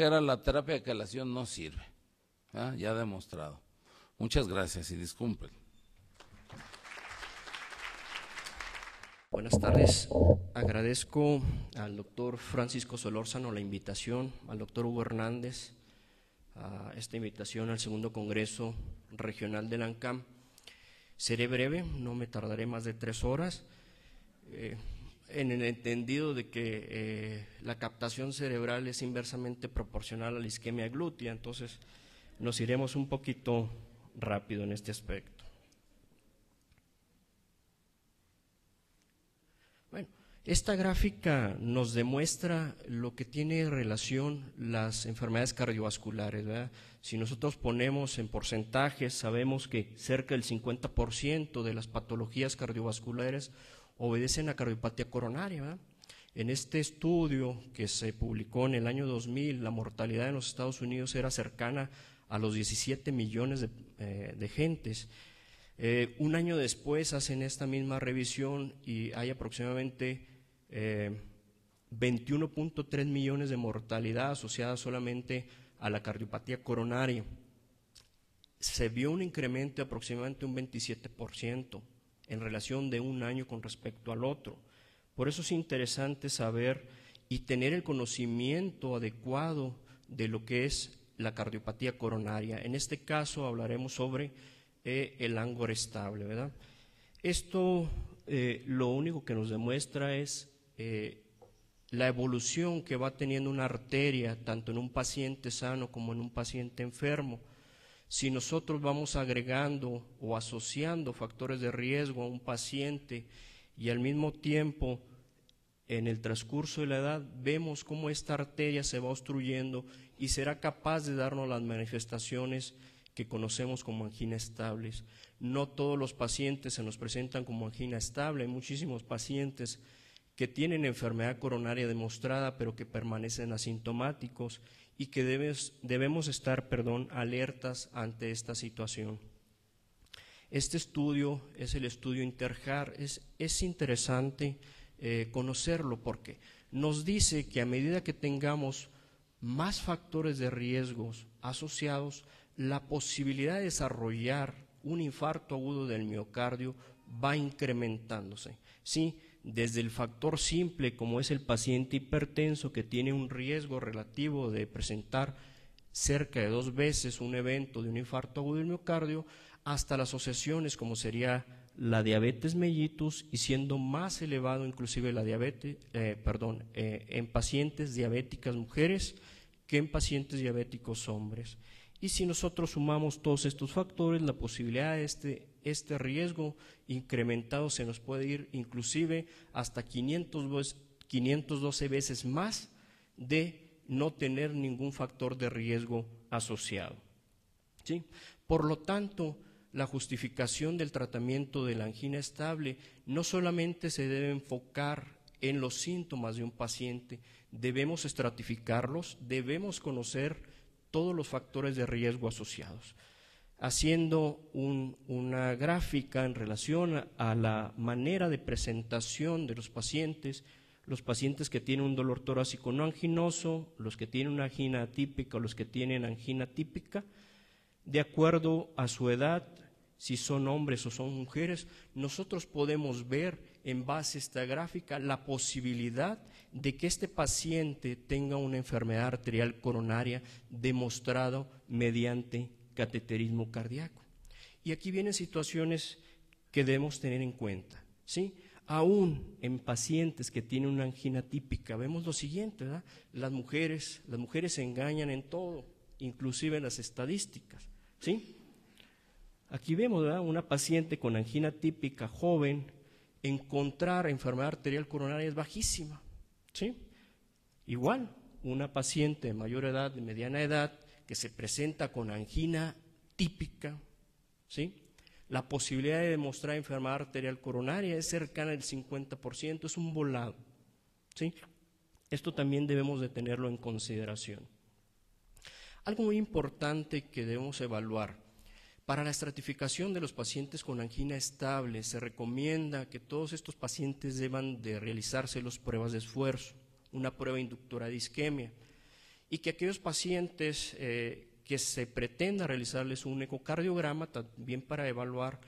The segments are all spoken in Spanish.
era la terapia de quelación no sirve, ya demostrado. Muchas gracias y disculpen. Buenas tardes, agradezco al doctor Francisco Solórzano la invitación, al doctor Hugo Hernández, a esta invitación al segundo Congreso Regional del ANCAM. Seré breve, no me tardaré más de 3 horas, en el entendido de que la captación cerebral es inversamente proporcional a la isquemia glútea, entonces nos iremos un poquito rápido en este aspecto. Bueno, esta gráfica nos demuestra lo que tiene relación las enfermedades cardiovasculares, ¿verdad? Si nosotros ponemos en porcentajes, sabemos que cerca del 50% de las patologías cardiovasculares obedecen a cardiopatía coronaria, ¿verdad? En este estudio que se publicó en el año 2000, la mortalidad en los Estados Unidos era cercana a los 17 millones de gentes. Un año después hacen esta misma revisión y hay aproximadamente 21.3 millones de mortalidad asociada solamente a la cardiopatía coronaria. Se vio un incremento de aproximadamente un 27% en relación de un año con respecto al otro. Por eso es interesante saber y tener el conocimiento adecuado de lo que es la cardiopatía coronaria. En este caso hablaremos sobre el Angor estable, ¿verdad? Esto lo único que nos demuestra es la evolución que va teniendo una arteria, tanto en un paciente sano como en un paciente enfermo. Si nosotros vamos agregando o asociando factores de riesgo a un paciente y al mismo tiempo en el transcurso de la edad vemos cómo esta arteria se va obstruyendo y será capaz de darnos las manifestaciones que conocemos como angina estables. No todos los pacientes se nos presentan como angina estable, hay muchísimos pacientes que tienen enfermedad coronaria demostrada pero que permanecen asintomáticos y que debemos estar alertas ante esta situación. Este estudio es el estudio INTERHEART, es interesante conocerlo porque nos dice que a medida que tengamos más factores de riesgos asociados, la posibilidad de desarrollar un infarto agudo del miocardio va incrementándose. Sí, desde el factor simple como es el paciente hipertenso que tiene un riesgo relativo de presentar cerca de 2 veces un evento de un infarto agudo del miocardio, hasta las asociaciones como sería la diabetes mellitus y siendo más elevado inclusive la diabetes, en pacientes diabéticas mujeres que en pacientes diabéticos hombres. Y si nosotros sumamos todos estos factores, la posibilidad de este riesgo incrementado se nos puede ir inclusive hasta 512 veces más de no tener ningún factor de riesgo asociado, ¿sí? Por lo tanto, la justificación del tratamiento de la angina estable no solamente se debe enfocar en los síntomas de un paciente, debemos estratificarlos, debemos conocer todos los factores de riesgo asociados. Haciendo una gráfica en relación a la manera de presentación de los pacientes que tienen un dolor torácico no anginoso, los que tienen una angina atípica o los que tienen angina típica, de acuerdo a su edad, si son hombres o son mujeres, nosotros podemos ver en base a esta gráfica la posibilidad de que este paciente tenga una enfermedad arterial coronaria demostrado mediante cateterismo cardíaco. Y aquí vienen situaciones que debemos tener en cuenta, ¿sí? Aún en pacientes que tienen una angina típica, vemos lo siguiente, ¿verdad? Las mujeres se engañan en todo, inclusive en las estadísticas, ¿sí? Aquí vemos, ¿verdad?, una paciente con angina típica joven, encontrar enfermedad arterial coronaria es bajísima, ¿sí? Igual, una paciente de mayor edad, de mediana edad, que se presenta con angina típica, ¿sí?, la posibilidad de demostrar enfermedad arterial coronaria es cercana al 50%, es un volado, ¿sí? Esto también debemos de tenerlo en consideración. Algo muy importante que debemos evaluar: para la estratificación de los pacientes con angina estable, se recomienda que todos estos pacientes deban de realizarse las pruebas de esfuerzo, una prueba inductora de isquemia, y que aquellos pacientes que se pretenda realizarles un ecocardiograma también para evaluar,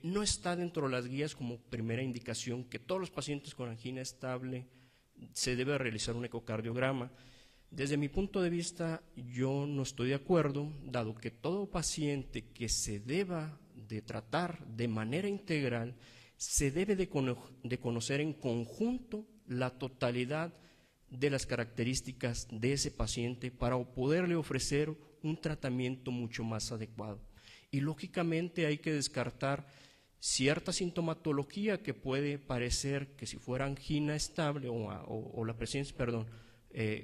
no está dentro de las guías como primera indicación que todos los pacientes con angina estable se debe realizar un ecocardiograma. Desde mi punto de vista, yo no estoy de acuerdo, dado que todo paciente que se deba de tratar de manera integral se debe de conocer en conjunto la totalidad de las características de ese paciente para poderle ofrecer un tratamiento mucho más adecuado. Y lógicamente hay que descartar cierta sintomatología que puede parecer que si fuera angina estable o la presencia, perdón,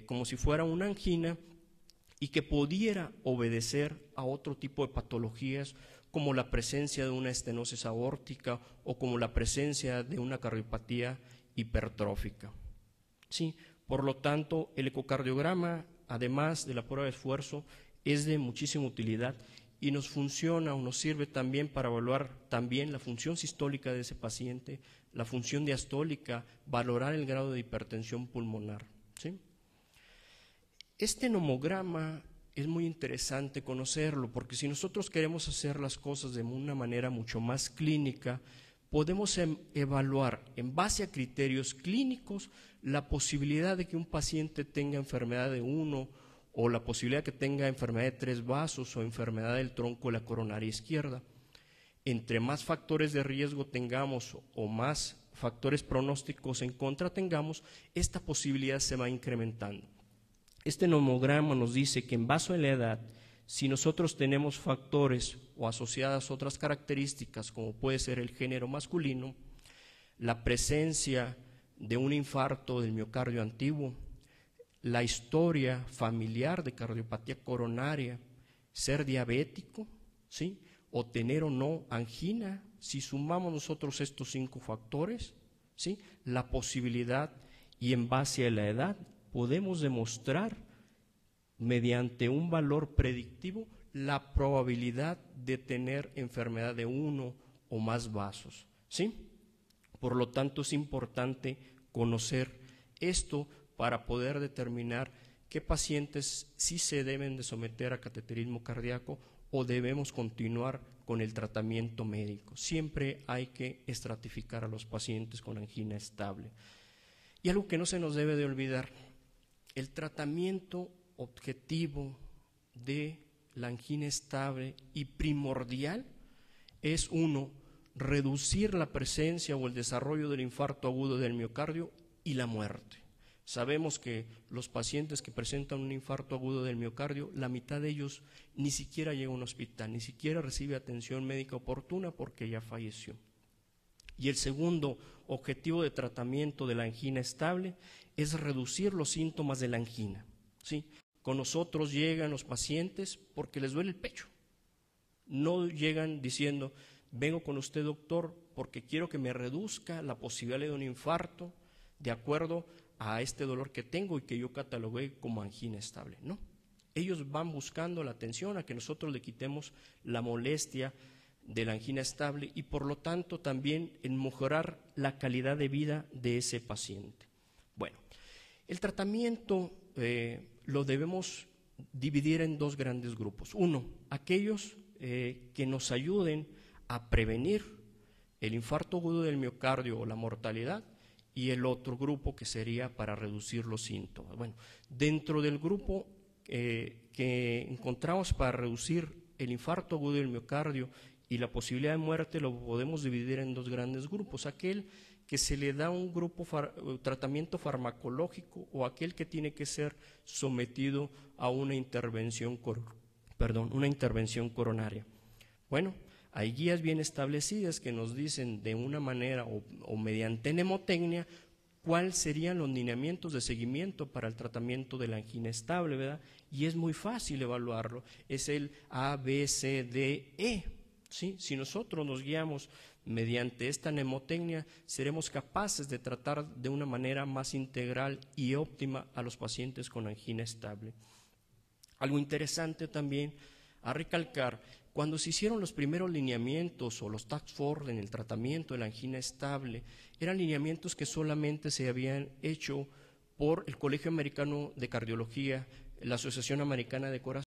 como si fuera una angina y que pudiera obedecer a otro tipo de patologías como la presencia de una estenosis aórtica o como la presencia de una cardiopatía hipertrófica. Sí, por lo tanto, el ecocardiograma, además de la prueba de esfuerzo, es de muchísima utilidad y nos funciona o nos sirve también para evaluar también la función sistólica de ese paciente, la función diastólica, valorar el grado de hipertensión pulmonar. ¿Sí? Este nomograma es muy interesante conocerlo, porque si nosotros queremos hacer las cosas de una manera mucho más clínica, podemos evaluar en base a criterios clínicos la posibilidad de que un paciente tenga enfermedad de 1 o la posibilidad de que tenga enfermedad de 3 vasos o enfermedad del tronco de la coronaria izquierda. Entre más factores de riesgo tengamos o más factores pronósticos en contra tengamos, esta posibilidad se va incrementando. Este nomograma nos dice que en base a la edad, si nosotros tenemos factores o asociadas otras características, como puede ser el género masculino, la presencia de un infarto del miocardio antiguo, la historia familiar de cardiopatía coronaria, ser diabético, ¿sí? O tener o no angina, si sumamos nosotros estos 5 factores, ¿sí? La posibilidad y en base a la edad podemos demostrar mediante un valor predictivo la probabilidad de tener enfermedad de 1 o más vasos, ¿sí? Por lo tanto, es importante conocer esto para poder determinar qué pacientes sí se deben de someter a cateterismo cardíaco o debemos continuar con el tratamiento médico. Siempre hay que estratificar a los pacientes con angina estable. Y algo que no se nos debe de olvidar, el tratamiento objetivo de la angina estable y primordial es 1, reducir la presencia o el desarrollo del infarto agudo del miocardio y la muerte. Sabemos que los pacientes que presentan un infarto agudo del miocardio, la mitad de ellos ni siquiera llega a un hospital, ni siquiera recibe atención médica oportuna porque ya falleció. Y el segundo objetivo de tratamiento de la angina estable es reducir los síntomas de la angina. ¿Sí? Con nosotros llegan los pacientes porque les duele el pecho. No llegan diciendo, vengo con usted doctor porque quiero que me reduzca la posibilidad de un infarto de acuerdo a este dolor que tengo y que yo catalogué como angina estable. No, ellos van buscando la atención a que nosotros le quitemos la molestia de la angina estable y por lo tanto también en mejorar la calidad de vida de ese paciente. Bueno, el tratamiento lo debemos dividir en 2 grandes grupos. 1, aquellos que nos ayuden a prevenir el infarto agudo del miocardio o la mortalidad, y el otro grupo que sería para reducir los síntomas. Bueno, dentro del grupo que encontramos para reducir el infarto agudo del miocardio y la posibilidad de muerte lo podemos dividir en 2 grandes grupos, aquel que se le da un grupo tratamiento farmacológico o aquel que tiene que ser sometido a una intervención coronaria. Bueno, hay guías bien establecidas que nos dicen de una manera o mediante mnemotecnia cuáles serían los lineamientos de seguimiento para el tratamiento de la angina estable, ¿verdad? Y es muy fácil evaluarlo, es el A, B, C, D, E. ¿Sí? Si nosotros nos guiamos mediante esta mnemotecnia, seremos capaces de tratar de una manera más integral y óptima a los pacientes con angina estable. Algo interesante también a recalcar, cuando se hicieron los primeros lineamientos o los task force en el tratamiento de la angina estable, eran lineamientos que solamente se habían hecho por el Colegio Americano de Cardiología la Asociación Americana de Corazón